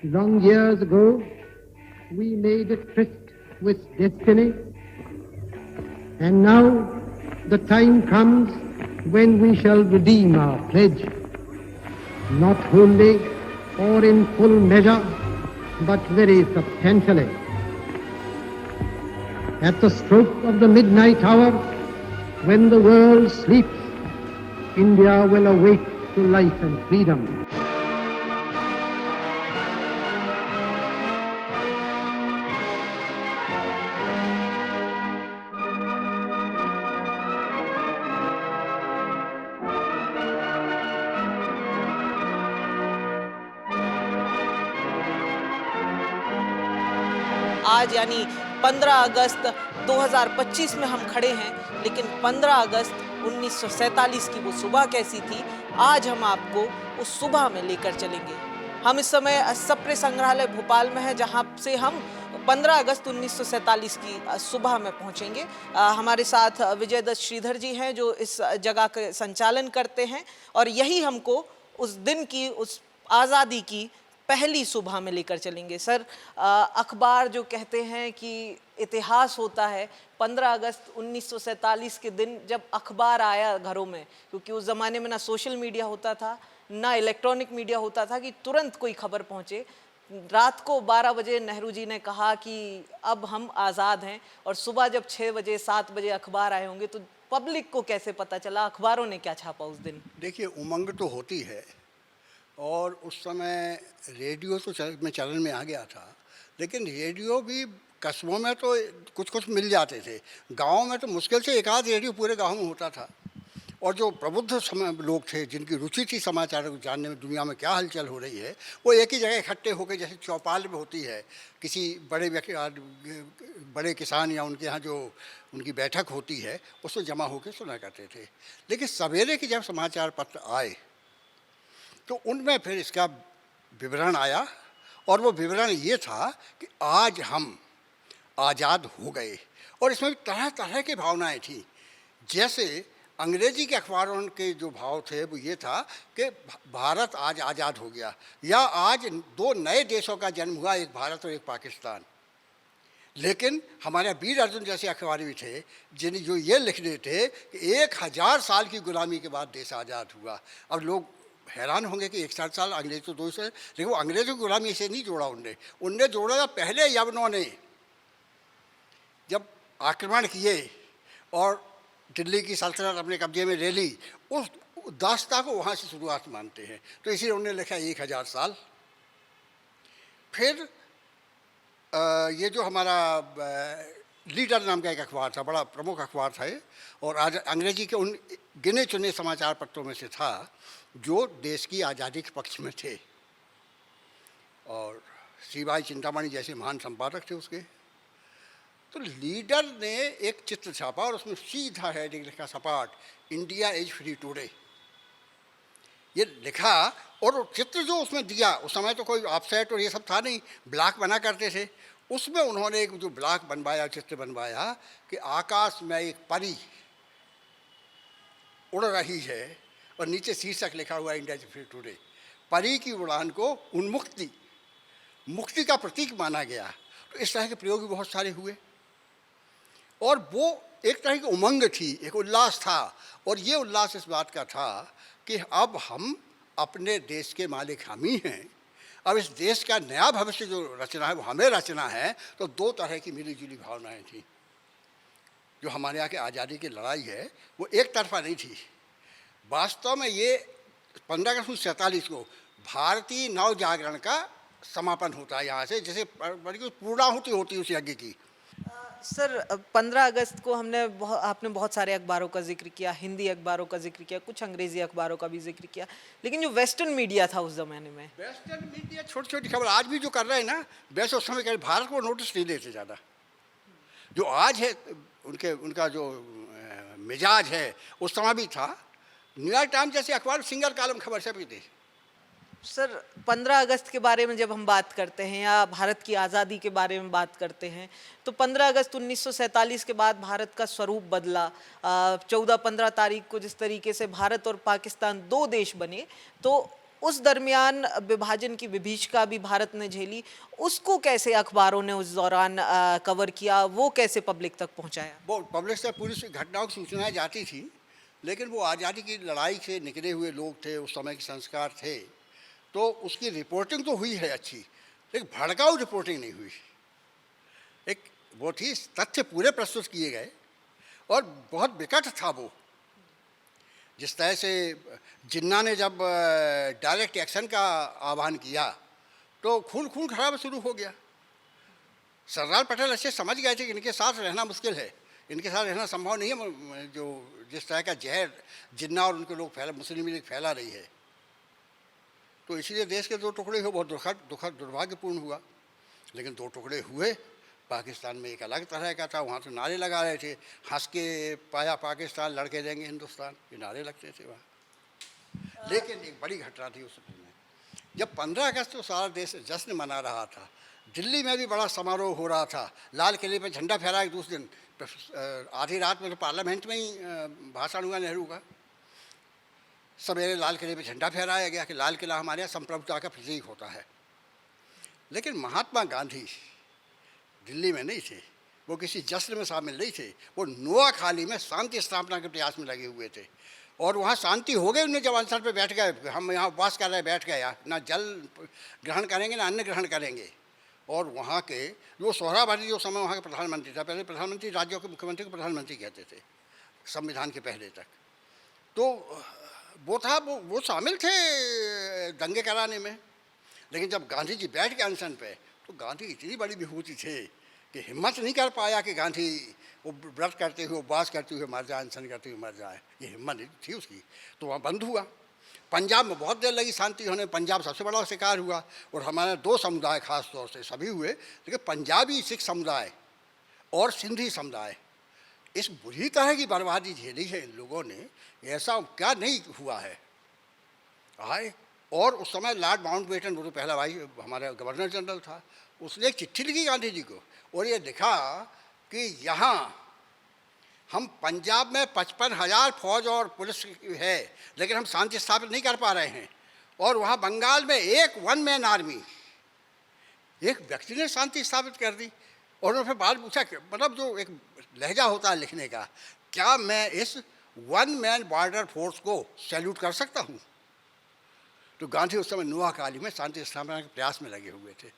Long years ago, we made a tryst with destiny, and now the time comes when we shall redeem our pledge, not wholly or in full measure, but very substantially. At the stroke of the midnight hour, when the world sleeps, India will awake to life and freedom. आज यानी 15 अगस्त 2025 में हम खड़े हैं, लेकिन 15 अगस्त 1947 की वो सुबह कैसी थी, आज हम आपको उस सुबह में लेकर चलेंगे। हम इस समय सप्रे संग्रहालय भोपाल में हैं, जहां से हम 15 अगस्त 1947 की सुबह में पहुंचेंगे। हमारे साथ विजय दत्त श्रीधर जी हैं, जो इस जगह का संचालन करते हैं, और यही हमको उस दिन की, उस आज़ादी की पहली सुबह में लेकर चलेंगे। सर, अखबार जो कहते हैं कि इतिहास होता है, 15 अगस्त 1947 के दिन जब अखबार आया घरों में, क्योंकि उस ज़माने में ना सोशल मीडिया होता था, ना इलेक्ट्रॉनिक मीडिया होता था कि तुरंत कोई खबर पहुँचे। रात को 12 बजे नेहरू जी ने कहा कि अब हम आज़ाद हैं, और सुबह जब 6 बजे 7 बजे अखबार आए होंगे, तो पब्लिक को कैसे पता चला, अखबारों ने क्या छापा उस दिन? देखिए, उमंग तो होती है, और उस समय रेडियो तो में चलन में आ गया था, लेकिन रेडियो भी कस्बों में तो कुछ कुछ मिल जाते थे, गाँव में तो मुश्किल से एक आध रेडियो पूरे गाँव में होता था। और जो प्रबुद्ध लोग थे, जिनकी रुचि थी समाचार को जानने में, दुनिया में क्या हलचल हो रही है, वो एक ही जगह इकट्ठे होकर, जैसे चौपाल में होती है, किसी बड़े व्यक्ति, बड़े किसान या उनके यहाँ जो उनकी बैठक होती है, उसमें जमा होकर सुना करते थे। लेकिन सवेरे के जब समाचार पत्र आए तो उनमें फिर इसका विवरण आया, और वो विवरण ये था कि आज हम आज़ाद हो गए। और इसमें तरह तरह की भावनाएं थी। जैसे अंग्रेजी के अखबारों के जो भाव थे वो ये था कि भारत आज आज़ाद हो गया, या आज दो नए देशों का जन्म हुआ, एक भारत और एक पाकिस्तान। लेकिन हमारे वीर अर्जुन जैसे अखबारी भी थे, जिन्हें जो ये लिख रहे थे कि 1000 साल की गुलामी के बाद देश आज़ाद हुआ। अब लोग हैरान होंगे कि 160 साल, अंग्रेज तो 200, लेकिन वो अंग्रेजों की गुलामी से नहीं जोड़ा उनने जोड़ा था पहले यवनों ने, जब आक्रमण किए और दिल्ली की सल्तनत अपने कब्जे में ले ली, उस दास्ता को वहाँ से शुरुआत मानते हैं। तो इसीलिए उन्होंने लिखा 1000 साल। फिर ये जो हमारा लीडर नाम का एक अखबार था, बड़ा प्रमुख अखबार था, और आज अंग्रेजी के उन गिने चुने समाचार पत्रों में से था जो देश की आज़ादी के पक्ष में थे, और श्री भाई चिंतामणि जैसे महान संपादक थे उसके। तो लीडर ने एक चित्र छापा, और उसमें सीधा हेडिंग लिखा, सपाट, इंडिया इज फ्री टुडे, ये लिखा। और वो चित्र जो उसमें दिया, उस समय तो कोई ऑफसेट और ये सब था नहीं, ब्लॉक बना करते थे, उसमें उन्होंने एक जो ब्लॉक बनवाया, चित्र बनवाया कि आकाश में एक परी उड़ रही है, और नीचे शीर्षक लिखा हुआ इंडिया इज फ्री टुडे। परी की उड़ान को उन्मुक्ति, मुक्ति का प्रतीक माना गया। तो इस तरह के प्रयोग भी बहुत सारे हुए, और वो एक तरह की उमंग थी, एक उल्लास था। और ये उल्लास इस बात का था कि अब हम अपने देश के मालिक हम ही हैं, अब इस देश का नया भविष्य जो रचना है वो हमें रचना है। तो दो तरह की मिली जुली भावनाएं थी। जो हमारे यहाँ की आज़ादी की लड़ाई है वो एक तरफा नहीं थी। वास्तव में ये 15 अगस्त 1947 को भारतीय नव जागरण का समापन होता है यहाँ से, जैसे पूर्णाहुति होती है उस यज्ञ की। सर, 15 अगस्त को आपने बहुत सारे अखबारों का जिक्र किया, हिंदी अखबारों का जिक्र किया, कुछ अंग्रेजी अखबारों का भी जिक्र किया, लेकिन जो वेस्टर्न मीडिया था उस ज़माने में, वेस्टर्न मीडिया छोटी छोटी खबर आज भी जो कर रहे हैं ना, वैसे उस समय भारत को नोटिस नहीं देते ज़्यादा। जो आज है उनका जो मिजाज है उस समय भी था। न्यूयॉर्क टाइम्स जैसे अखबार सिंगल कॉलम खबर छपी थी। सर, 15 अगस्त के बारे में जब हम बात करते हैं या भारत की आज़ादी के बारे में बात करते हैं, तो 15 अगस्त 1947 के बाद भारत का स्वरूप बदला। 14-15 तारीख को जिस तरीके से भारत और पाकिस्तान दो देश बने, तो उस दरमियान विभाजन की विभीषिका भी भारत ने झेली, उसको कैसे अखबारों ने उस दौरान कवर किया, वो कैसे पब्लिक तक पहुंचाया? वो पब्लिक से पूरी घटनाओं की सूचनाएं जाती थी, लेकिन वो आज़ादी की लड़ाई से निकले हुए लोग थे, उस समय के संस्कार थे, तो उसकी रिपोर्टिंग तो हुई है अच्छी, लेकिन भड़काऊ रिपोर्टिंग नहीं हुई। एक वो थी, तथ्य पूरे प्रस्तुत किए गए और बहुत विकट था वो। जिस तरह से जिन्ना ने जब डायरेक्ट एक्शन का आह्वान किया तो खून खून खराबा शुरू हो गया। सरदार पटेल अच्छे समझ गए थे कि इनके साथ रहना मुश्किल है, इनके साथ रहना संभव नहीं है। जो जिस तरह का जहर जिन्ना और उनके लोग मुस्लिम लीग फैला रही है, तो इसलिए देश के दो टुकड़े हुए, बहुत दुखद दुर्भाग्यपूर्ण हुआ। लेकिन दो टुकड़े हुए। पाकिस्तान में एक अलग तरह का था, वहाँ तो नारे लगा रहे थे, हंस के पाया पाकिस्तान, लड़के देंगे हिंदुस्तान, ये नारे लगते थे वहाँ। लेकिन एक बड़ी घटना थी उस में, जब 15 अगस्त को सारा देश जश्न मना रहा था, दिल्ली में भी बड़ा समारोह हो रहा था, लाल किले पर झंडा फहराया। एक दूसरे दिन आधी रात में तो पार्लियामेंट में ही भाषण हुआ नेहरू का, सवेरे लाल किले पर झंडा फहराया गया कि लाल किला हमारे यहाँ संप्रभुता का प्रतीक होता है। लेकिन महात्मा गांधी दिल्ली में नहीं थे, वो किसी जश्न में शामिल नहीं थे, वो नोआखाली में शांति स्थापना के प्रयास में लगे हुए थे। और वहाँ शांति हो गई, उन्हें जब अनशन पे बैठ गए, हम यहाँ उपवास कर रहे, बैठ गए, ना जल ग्रहण करेंगे ना अन्न ग्रहण करेंगे। और वहाँ के जो सोहरावर्दी जो समय वहाँ के प्रधानमंत्री था, पहले प्रधानमंत्री राज्यों के मुख्यमंत्री को प्रधानमंत्री कहते थे संविधान के पहले तक, तो वो था, वो शामिल थे दंगे कराने में। लेकिन जब गांधी जी बैठ गए अनशन पे, तो गांधी इतनी बड़ी विभूति थे कि हिम्मत नहीं कर पाया कि गांधी वो व्रत करते हुए, उपवास करते हुए मर जाए, अनशन करते हुए मर जाए, ये हिम्मत नहीं थी उसकी। तो वहाँ बंद हुआ। पंजाब में बहुत देर लगी शांति होने, पंजाब सबसे बड़ा शिकार हुआ। और हमारे दो समुदाय खास तौर से सभी हुए, लेकिन पंजाबी सिख समुदाय और सिंधी समुदाय, इस बुरी तरह की बर्बादी झेली है इन लोगों ने, ऐसा क्या नहीं हुआ है आए। और उस समय लॉर्ड माउंटबेटन, वो तो पहला भाई हमारा गवर्नर जनरल था, उसने एक चिट्ठी लिखी गांधी जी को और ये लिखा कि यहाँ हम पंजाब में 55,000 फौज और पुलिस है, लेकिन हम शांति स्थापित नहीं कर पा रहे हैं। और वहाँ बंगाल में एक वन मैन आर्मी, एक व्यक्ति ने शांति स्थापित कर दी। और उन्होंने फिर बाद पूछा, मतलब जो एक लहजा होता है लिखने का, क्या मैं इस वन मैन बॉर्डर फोर्स को सैल्यूट कर सकता हूँ? तो गांधी उस समय नोआखाली में शांति स्थापना के प्रयास में लगे हुए थे।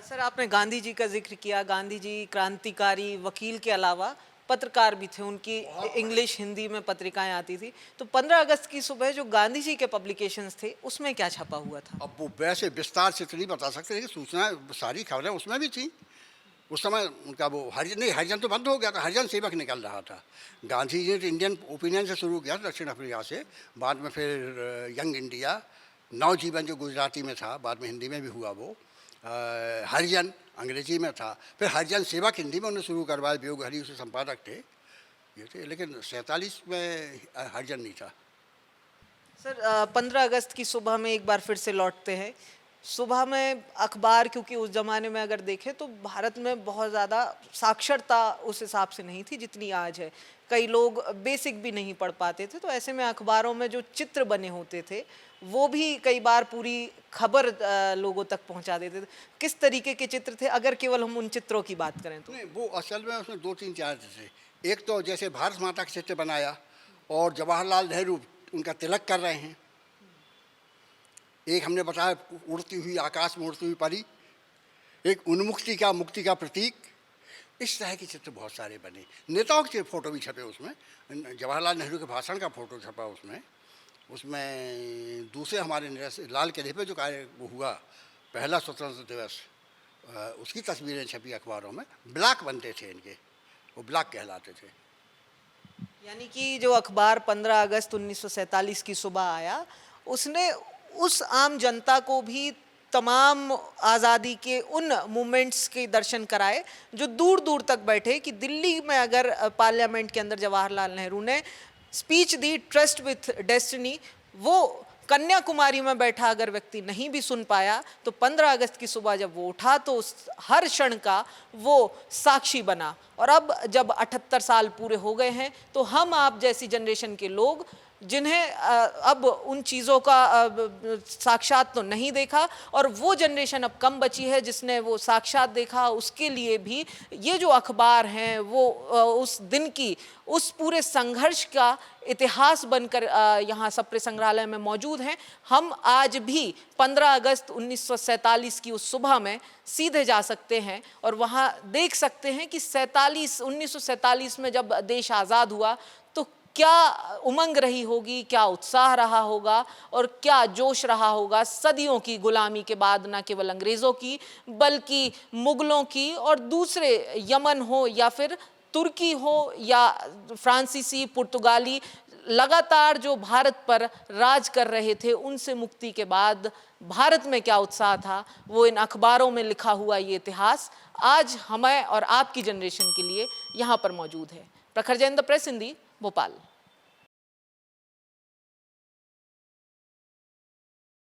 सर, आपने गांधी जी का जिक्र किया। गांधी जी क्रांतिकारी वकील के अलावा पत्रकार भी थे, उनकी इंग्लिश हिंदी में पत्रिकाएं आती थी। तो 15 अगस्त की सुबह जो गांधी जी के पब्लिकेशंस थे, उसमें क्या छपा हुआ था? अब वो वैसे विस्तार से तो नहीं बता सकते, लेकिन सूचना सारी खबरें उसमें भी थी। उस समय उनका वो हरिजन तो बंद हो गया था, हरिजन सेवक निकल रहा था। गांधी जी ने इंडियन ओपिनियन से शुरू किया दक्षिण अफ्रीका से, बाद में फिर यंग इंडिया, नवजीवन जो गुजराती में था, बाद में हिंदी में भी हुआ वो, हरिजन अंग्रेजी में था, फिर हरिजन सेवक हिंदी में उन्होंने शुरू करवाया, वियोग हरि उसके संपादक थे ये थे। लेकिन 47 में हरिजन नहीं था। सर, 15 अगस्त की सुबह में एक बार फिर से लौटते हैं। सुबह में अखबार, क्योंकि उस ज़माने में अगर देखें तो भारत में बहुत ज़्यादा साक्षरता उस हिसाब से नहीं थी जितनी आज है। कई लोग बेसिक भी नहीं पढ़ पाते थे, तो ऐसे में अखबारों में जो चित्र बने होते थे वो भी कई बार पूरी खबर लोगों तक पहुंचा देते थे। किस तरीके के चित्र थे, अगर केवल हम उन चित्रों की बात करें तो? नहीं, वो असल में उसमें 2-3 चार थे। एक तो जैसे भारत माता का चित्र बनाया और जवाहरलाल नेहरू उनका तिलक कर रहे हैं। एक हमने बताया उड़ती हुई, आकाश में उड़ती हुई परी, एक उन्मुक्ति का, मुक्ति का प्रतीक। इस तरह के चित्र बहुत सारे बने। नेताओं के फोटो भी छपे उसमें, जवाहरलाल नेहरू के भाषण का फोटो छपा उसमें दूसरे हमारे लाल किले पे जो कार्य वो हुआ, पहला स्वतंत्रता दिवस, उसकी तस्वीरें छपी अखबारों में। ब्लॉक बनते थे इनके, वो ब्लॉक कहलाते थे। यानी कि जो अखबार 15 अगस्त 1947 की सुबह आया, उसने उस आम जनता को भी तमाम आज़ादी के उन मूवमेंट्स के दर्शन कराए जो दूर दूर तक बैठे। कि दिल्ली में अगर पार्लियामेंट के अंदर जवाहरलाल नेहरू ने speech the, trust with destiny, वो कन्याकुमारी में बैठा अगर व्यक्ति नहीं भी सुन पाया, तो 15 अगस्त की सुबह जब वो उठा तो उस हर क्षण का वो साक्षी बना। और अब जब 78 साल पूरे हो गए हैं, तो हम आप जैसी जनरेशन के लोग जिन्हें अब उन चीज़ों का साक्षात तो नहीं देखा, और वो जनरेशन अब कम बची है जिसने वो साक्षात देखा। उसके लिए भी ये जो अखबार हैं वो उस दिन की, उस पूरे संघर्ष का इतिहास बनकर यहाँ सप्रे संग्रहालय में मौजूद हैं। हम आज भी 15 अगस्त 1947 की उस सुबह में सीधे जा सकते हैं और वहाँ देख सकते हैं कि 1947 में जब देश आज़ाद हुआ तो क्या उमंग रही होगी, क्या उत्साह रहा होगा और क्या जोश रहा होगा सदियों की गुलामी के बाद, न केवल अंग्रेज़ों की बल्कि मुगलों की, और दूसरे यमन हो या फिर तुर्की हो या फ्रांसीसी, पुर्तगाली, लगातार जो भारत पर राज कर रहे थे, उनसे मुक्ति के बाद भारत में क्या उत्साह था, वो इन अखबारों में लिखा हुआ ये इतिहास आज हमें और आपकी जनरेशन के लिए यहाँ पर मौजूद है। प्रखर जैन, द प्रेस हिंदी, भोपाल।